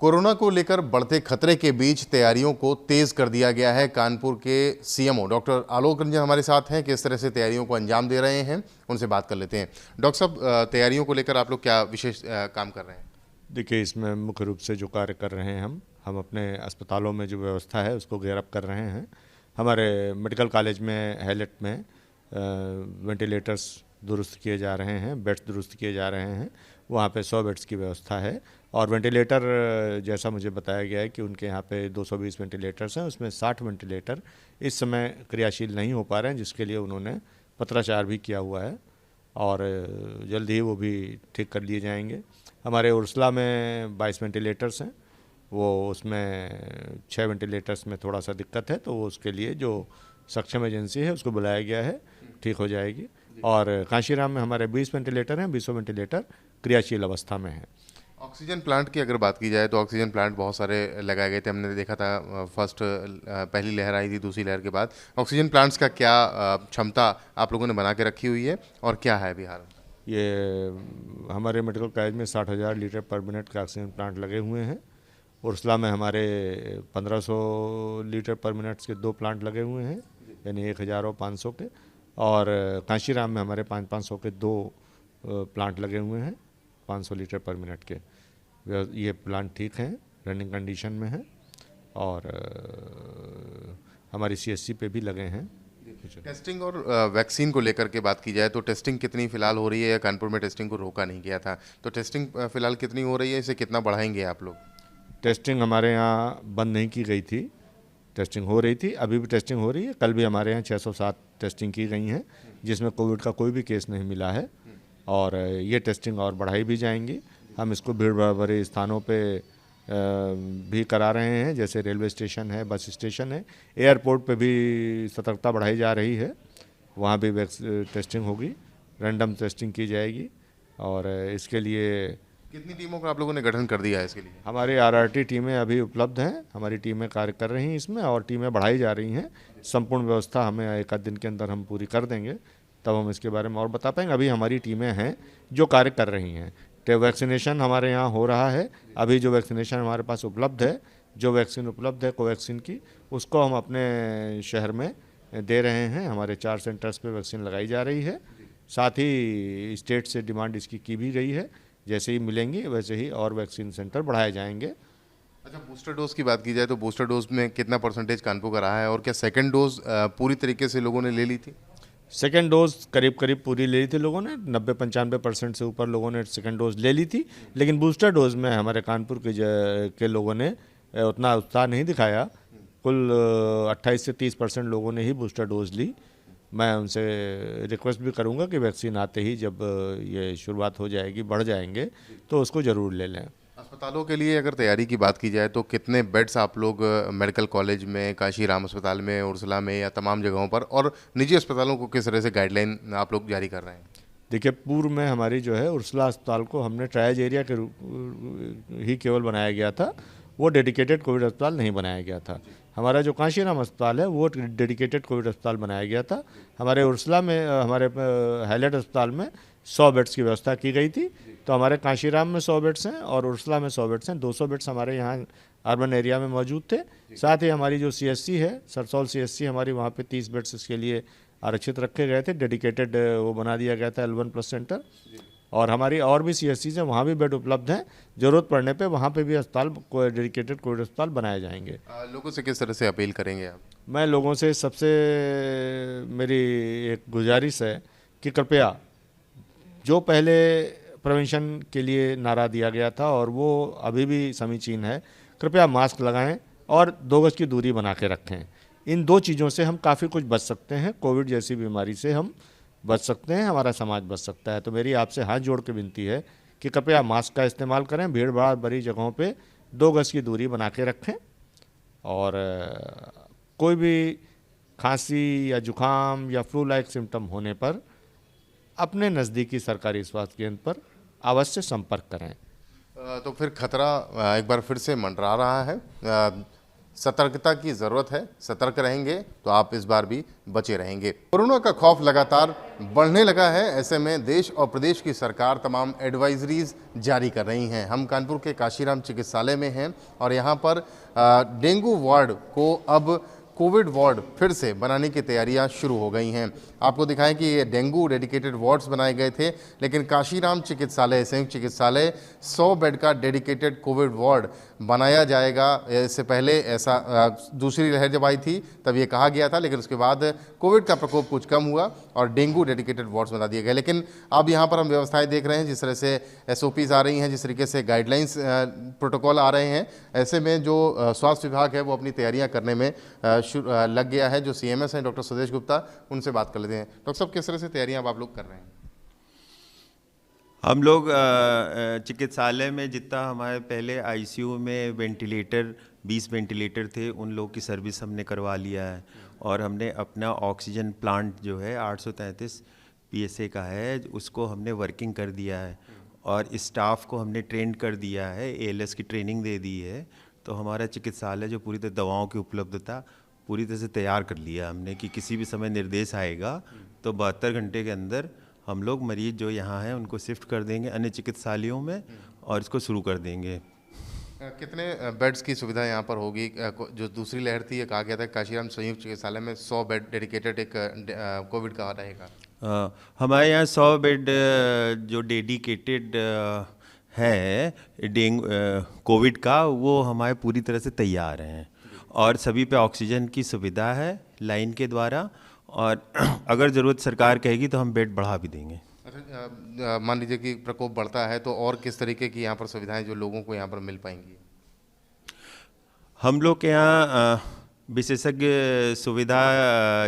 Corona को लेकर बढ़ते खतरे के बीच तैयारियों को तेज कर दिया गया है। कानपुर के सीएमओ डॉक्टर आलोक रंजन हमारे साथ हैं। किस तरह से तैयारियों को अंजाम दे रहे हैं, उनसे बात कर लेते हैं। डॉक्टर साहब, तैयारियों को लेकर आप लोग क्या विशेष काम कर रहे हैं? देखिए, इसमें मुख्य रूप से जो कार्य कर रहे हैं हम अपने अस्पतालों में जो व्यवस्था है उसको गेयर अप कर रहे हैं। हमारे मेडिकल कॉलेज में हैलेट में वेंटिलेटर्स दुरुस्त किए जा रहे हैं, बेड्स दुरुस्त किए जा रहे हैं। वहाँ पे 100 बेड्स की व्यवस्था है और वेंटिलेटर जैसा मुझे बताया गया है कि उनके यहाँ पे 220 वेंटिलेटर्स हैं, उसमें 60 वेंटिलेटर इस समय क्रियाशील नहीं हो पा रहे हैं, जिसके लिए उन्होंने पत्राचार भी किया हुआ है और जल्द ही वो भी ठीक कर लिए जाएंगे। हमारे उर्सला में 22 वेंटिलेटर्स हैं, वो उसमें 6 वेंटिलेटर्स में थोड़ा सा दिक्कत है, तो उसके लिए जो सक्षम एजेंसी है उसको बुलाया गया है, ठीक हो जाएगी। और कांशीराम में हमारे 20 वेंटिलेटर हैं, 20 वेंटिलेटर क्रियाशील अवस्था में हैं। ऑक्सीजन प्लांट की अगर बात की जाए तो ऑक्सीजन प्लांट बहुत सारे लगाए गए थे। हमने देखा था पहली लहर आई थी, दूसरी लहर के बाद ऑक्सीजन प्लांट्स का क्या क्षमता आप लोगों ने बना के रखी हुई है और क्या है बिहार में? ये हमारे मेडिकल कॉलेज में 60,000 लीटर पर मिनट का ऑक्सीजन प्लांट लगे हुए हैं। उर्सला में हमारे 1500 लीटर पर मिनट के 2 प्लांट लगे हुए हैं, यानी 1000 और 500 के। और कांशीराम में हमारे 500 के 2 प्लांट लगे हुए हैं, 500 लीटर पर मिनट के। ये प्लांट ठीक हैं, रनिंग कंडीशन में हैं और हमारी सीएससी पे भी लगे हैं। टेस्टिंग और वैक्सीन को लेकर के बात की जाए तो टेस्टिंग कितनी फिलहाल हो रही है? या कानपुर में टेस्टिंग को रोका नहीं गया था, तो टेस्टिंग फिलहाल कितनी हो रही है? इसे कितना बढ़ाएंगे आप लोग? टेस्टिंग हमारे यहाँ बंद नहीं की गई थी, टेस्टिंग हो रही थी, अभी भी टेस्टिंग हो रही है। कल भी हमारे यहाँ 607 टेस्टिंग की गई हैं, जिसमें कोविड का कोई भी केस नहीं मिला है और ये टेस्टिंग और बढ़ाई भी जाएंगी। हम इसको भीड़ भरे स्थानों पे भी करा रहे हैं, जैसे रेलवे स्टेशन है, बस स्टेशन है, एयरपोर्ट पे भी सतर्कता बढ़ाई जा रही है। वहाँ भी टेस्टिंग होगी, रैंडम टेस्टिंग की जाएगी। और इसके लिए कितनी टीमों का आप लोगों ने गठन कर दिया है इसके लिए? हमारी आरआरटी टीमें अभी उपलब्ध हैं, हमारी टीमें कार्य कर रही हैं इसमें और टीमें बढ़ाई जा रही हैं। संपूर्ण व्यवस्था हमें एक आध दिन के अंदर हम पूरी कर देंगे, तब हम इसके बारे में और बता पाएंगे। अभी हमारी टीमें हैं जो कार्य कर रही हैं। वैक्सीनेशन हमारे यहाँ हो रहा है। अभी जो वैक्सीनेशन हमारे पास उपलब्ध है, जो वैक्सीन उपलब्ध है कोवैक्सीन की, उसको हम अपने शहर में दे रहे हैं। हमारे 4 सेंटर्स पे वैक्सीन लगाई जा रही है। साथ ही स्टेट से डिमांड इसकी की भी गई है, जैसे ही मिलेंगी वैसे ही और वैक्सीन सेंटर बढ़ाए जाएंगे। अच्छा, बूस्टर डोज की बात की जाए तो बूस्टर डोज में कितना परसेंटेज कानपुर का रहा है और क्या सेकंड डोज पूरी तरीके से लोगों ने ले ली थी? सेकेंड डोज करीब करीब पूरी ले ली थी लोगों ने, 90-95% से ऊपर लोगों ने सेकेंड डोज ले ली थी। लेकिन बूस्टर डोज में हमारे कानपुर के लोगों ने उतना उत्साह नहीं दिखाया। कुल 28 से 30% लोगों ने ही बूस्टर डोज ली। मैं उनसे रिक्वेस्ट भी करूंगा कि वैक्सीन आते ही जब ये शुरुआत हो जाएगी, बढ़ जाएंगे, तो उसको ज़रूर ले लें। अस्पतालों के लिए अगर तैयारी की बात की जाए तो कितने बेड्स आप लोग मेडिकल कॉलेज में, कांशीराम अस्पताल में, उर्सला में या तमाम जगहों पर, और निजी अस्पतालों को किस तरह से गाइडलाइन आप लोग जारी कर रहे हैं? देखिए, पूर्व में हमारी जो है उर्सला अस्पताल को हमने ट्रायज एरिया के रूप ही केवल बनाया गया था, वो डेडिकेटेड कोविड अस्पताल नहीं बनाया गया था। हमारा जो कांशीराम अस्पताल है वो डेडिकेटेड कोविड अस्पताल बनाया गया था। हमारे उर्सला में, हमारे हैलेट अस्पताल में 100 बेड्स की व्यवस्था की गई थी। तो हमारे कांशीराम में 100 बेड्स हैं और उर्सला में 100 बेड्स हैं। 200 बेड्स हमारे यहाँ अर्बन एरिया में मौजूद थे। साथ ही हमारी जो सीएससी है, सरसौल सीएससी हमारी, वहाँ पे 30 बेड्स इसके लिए आरक्षित रखे गए थे। डेडिकेटेड वो बना दिया गया था L1+ सेंटर। और हमारी और भी सीएससी हैं, वहाँ भी बेड उपलब्ध हैं। ज़रूरत पड़ने पे वहाँ पे भी अस्पताल, डेडिकेटेड कोविड अस्पताल बनाए जाएंगे। लोगों से किस तरह से अपील करेंगे आप? मैं लोगों से सबसे मेरी एक गुजारिश है कि कृपया, जो पहले प्रिवेंशन के लिए नारा दिया गया था और वो अभी भी समीचीन है, कृपया मास्क लगाएं और 2 गज की दूरी बना के रखें। इन 2 चीज़ों से हम काफ़ी कुछ बच सकते हैं। कोविड जैसी बीमारी से हम बच सकते हैं, हमारा समाज बच सकता है। तो मेरी आपसे हाथ जोड़ के विनती है कि कृपया मास्क का इस्तेमाल करें, भीड़ भाड़ भरी जगहों पे 2 गज की दूरी बना के रखें और कोई भी खांसी या जुकाम या फ्लू लाइक सिम्टम होने पर अपने नज़दीकी सरकारी स्वास्थ्य केंद्र पर अवश्य संपर्क करें। तो फिर खतरा एक बार फिर से मंडरा रहा है। सतर्कता की ज़रूरत है। सतर्क रहेंगे तो आप इस बार भी बचे रहेंगे। कोरोना का खौफ लगातार बढ़ने लगा है। ऐसे में देश और प्रदेश की सरकार तमाम एडवाइजरीज जारी कर रही हैं। हम कानपुर के काशीराम चिकित्सालय में हैं और यहाँ पर डेंगू वार्ड को अब कोविड वार्ड फिर से बनाने की तैयारियां शुरू हो गई हैं। आपको दिखाएं कि ये डेंगू डेडिकेटेड वार्ड्स बनाए गए थे, लेकिन काशीराम चिकित्सालय संयुक्त चिकित्सालय 100 बेड का डेडिकेटेड कोविड वार्ड बनाया जाएगा। इससे पहले ऐसा दूसरी लहर जब आई थी तब ये कहा गया था, लेकिन उसके बाद कोविड का प्रकोप कुछ कम हुआ और डेंगू डेडिकेटेड वार्ड्स बना दिए गए। लेकिन अब यहाँ पर हम व्यवस्थाएँ देख रहे हैं, जिस तरह से SOPs आ रही हैं, जिस तरीके से गाइडलाइंस प्रोटोकॉल आ रहे हैं, ऐसे में जो स्वास्थ्य विभाग है वो अपनी तैयारियाँ करने में लग गया है। जो CMS हैं डॉक्टर सुदेश गुप्ता, उनसे बात कर लेते हैं। डॉक्टर साहब, किस तरह से तैयारियां आप लोग कर रहे हैं? हम लोग चिकित्सालय में जितना हमारे पहले ICU में वेंटिलेटर 20 वेंटिलेटर थे, उन लोगों की सर्विस हमने करवा लिया है और हमने अपना ऑक्सीजन प्लांट जो है 833 PSA का है, उसको हमने वर्किंग कर दिया है और स्टाफ को हमने ट्रेंड कर दिया है, ALS की ट्रेनिंग दे दी है। तो हमारा चिकित्सालय जो पूरी तरह दवाओं की उपलब्धता पूरी तरह से तैयार कर लिया हमने कि किसी भी समय निर्देश आएगा तो 72 घंटे के अंदर हम लोग मरीज जो यहाँ हैं उनको शिफ्ट कर देंगे अन्य चिकित्सालयों में और इसको शुरू कर देंगे। कितने बेड्स की सुविधा यहाँ पर होगी? जो दूसरी लहर थी, ये कहा गया था काशीराम संयुक्त चिकित्सालय में 100 बेड डेडिकेटेड एक कोविड का रहेगा। हमारे यहाँ 100 बेड जो डेडिकेटेड है कोविड का, वो हमारे पूरी तरह से तैयार हैं और सभी पे ऑक्सीजन की सुविधा है लाइन के द्वारा, और अगर ज़रूरत सरकार कहेगी तो हम बेड बढ़ा भी देंगे। अच्छा, मान लीजिए कि प्रकोप बढ़ता है तो और किस तरीके की यहाँ पर सुविधाएं जो लोगों को यहाँ पर मिल पाएंगी? हम लोग के यहाँ विशेषज्ञ सुविधा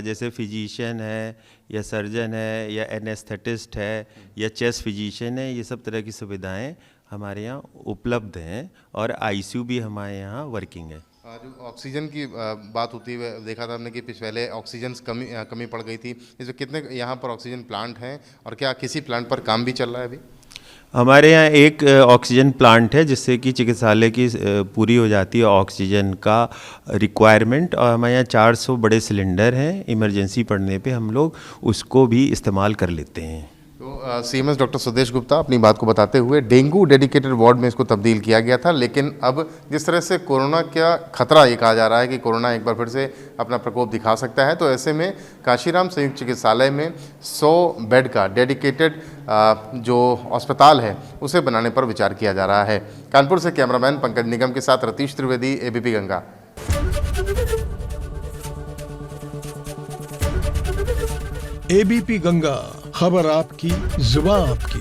जैसे फिजिशियन है या सर्जन है या एनेस्थेटिस्ट है या चेस्ट फिजिशियन है, ये सब तरह की सुविधाएं हमारे यहाँ उपलब्ध हैं और ICU भी हमारे यहाँ वर्किंग है। जो ऑक्सीजन की बात होती है, देखा था हमने कि पहले ऑक्सीजन कमी पड़ गई थी। इसमें कितने यहाँ पर ऑक्सीजन प्लांट हैं और क्या किसी प्लांट पर काम भी चल रहा है अभी? हमारे यहाँ एक ऑक्सीजन प्लांट है जिससे कि चिकित्सालय की पूरी हो जाती है ऑक्सीजन का रिक्वायरमेंट, और हमारे यहाँ 400 बड़े सिलेंडर हैं। इमरजेंसी पड़ने पे हम लोग उसको भी इस्तेमाल कर लेते हैं। तो CMS डॉक्टर सुदेश गुप्ता अपनी बात को बताते हुए, डेंगू डेडिकेटेड वार्ड में इसको तब्दील किया गया था, लेकिन अब जिस तरह से कोरोना का खतरा ये कहा जा रहा है कि कोरोना एक बार फिर से अपना प्रकोप दिखा सकता है, तो ऐसे में काशीराम संयुक्त चिकित्सालय में 100 बेड का डेडिकेटेड जो अस्पताल है उसे बनाने पर विचार किया जा रहा है। कानपुर से कैमरामैन पंकज निगम के साथ रतीश त्रिवेदी, ABP गंगा। ABP गंगा, खबर आपकी, जुबान आपकी।